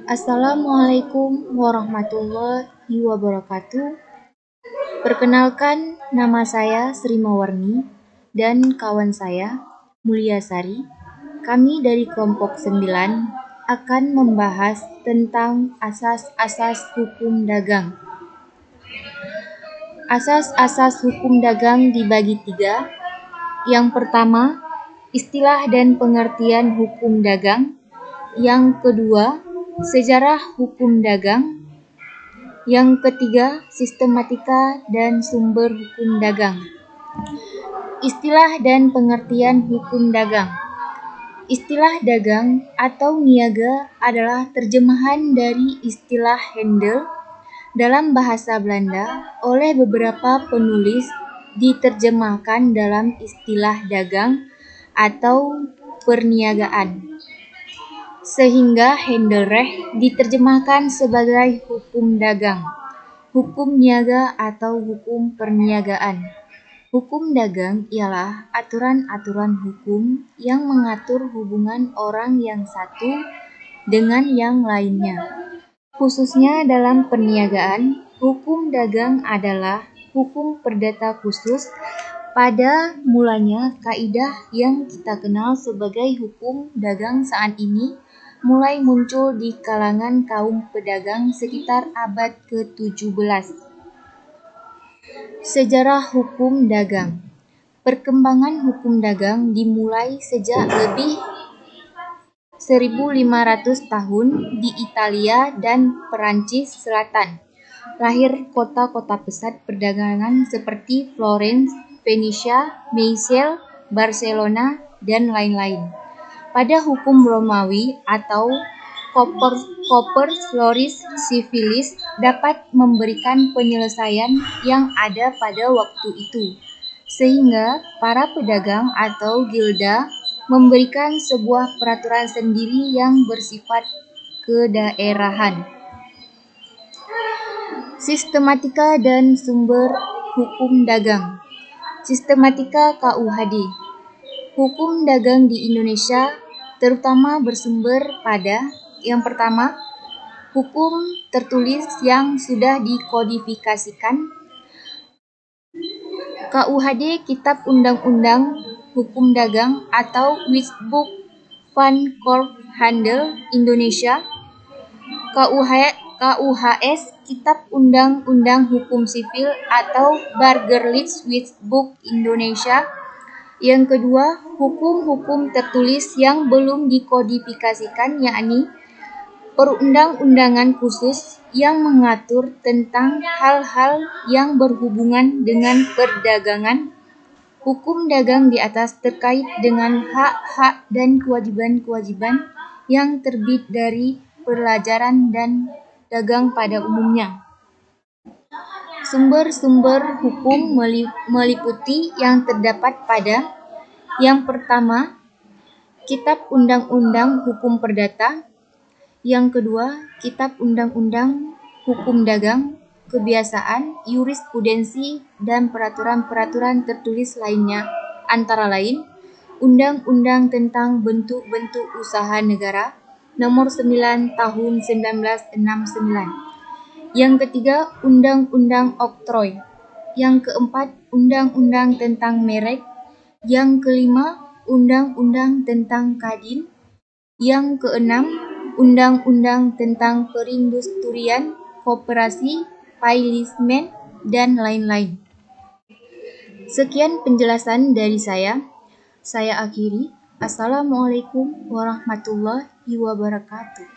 Assalamualaikum warahmatullahi wabarakatuh. Perkenalkan, nama saya Sri Mawarni dan kawan saya Mulyasari. Kami dari kelompok 9 akan membahas tentang asas-asas hukum dagang. Asas-asas hukum dagang dibagi 3. Yang pertama, istilah dan pengertian hukum dagang. Yang kedua, sejarah hukum dagang. Yang ketiga, sistematika dan sumber hukum dagang. Istilah dan pengertian hukum dagang. Istilah dagang atau niaga adalah terjemahan dari istilah handel dalam bahasa Belanda oleh beberapa penulis diterjemahkan dalam istilah dagang atau perniagaan. Sehingga Handelrecht diterjemahkan sebagai hukum dagang, hukum niaga atau hukum perniagaan. Hukum dagang ialah aturan-aturan hukum yang mengatur hubungan orang yang satu dengan yang lainnya. Khususnya dalam perniagaan, hukum dagang adalah hukum perdata khusus. Pada mulanya, kaidah yang kita kenal sebagai hukum dagang saat ini mulai muncul di kalangan kaum pedagang sekitar abad ke-17. Sejarah hukum dagang. Perkembangan hukum dagang dimulai sejak lebih 1500 tahun di Italia dan Perancis Selatan. Lahir kota-kota pusat perdagangan seperti Florence, Venesia, Marseille, Barcelona, dan lain-lain. Pada hukum Romawi atau Corpus Juris Civilis dapat memberikan penyelesaian yang ada pada waktu itu, sehingga para pedagang atau gilda memberikan sebuah peraturan sendiri yang bersifat kedaerahan. Sistematika dan sumber hukum dagang. Sistematika KUHD. Hukum dagang di Indonesia terutama bersumber pada yang pertama, hukum tertulis yang sudah dikodifikasikan. KUHD Kitab Undang-Undang Hukum Dagang atau Wetboek van Koophandel Indonesia. KUHS Kitab Undang-Undang Hukum Sipil atau Burgerlijk Wetboek Indonesia. Yang kedua, hukum-hukum tertulis yang belum dikodifikasikan, yakni perundang-undangan khusus yang mengatur tentang hal-hal yang berhubungan dengan perdagangan. Hukum dagang di atas terkait dengan hak-hak dan kewajiban-kewajiban yang terbit dari pelajaran dan dagang pada umumnya. Sumber-sumber hukum meliputi yang terdapat pada yang pertama, Kitab Undang-Undang Hukum Perdata. Yang kedua, Kitab Undang-Undang Hukum Dagang, Kebiasaan, Jurisprudensi, dan peraturan-peraturan tertulis lainnya, antara lain Undang-Undang tentang Bentuk-bentuk Usaha Negara Nomor 9 Tahun 1969. Yang ketiga, Undang-Undang Oktroy. Yang keempat, Undang-Undang tentang Merek. Yang kelima, Undang-Undang tentang Kadin. Yang keenam, Undang-Undang tentang Perindustrian, Koperasi, Pailismen, dan lain-lain. Sekian penjelasan dari saya. Saya akhiri. Assalamualaikum warahmatullahi wabarakatuh.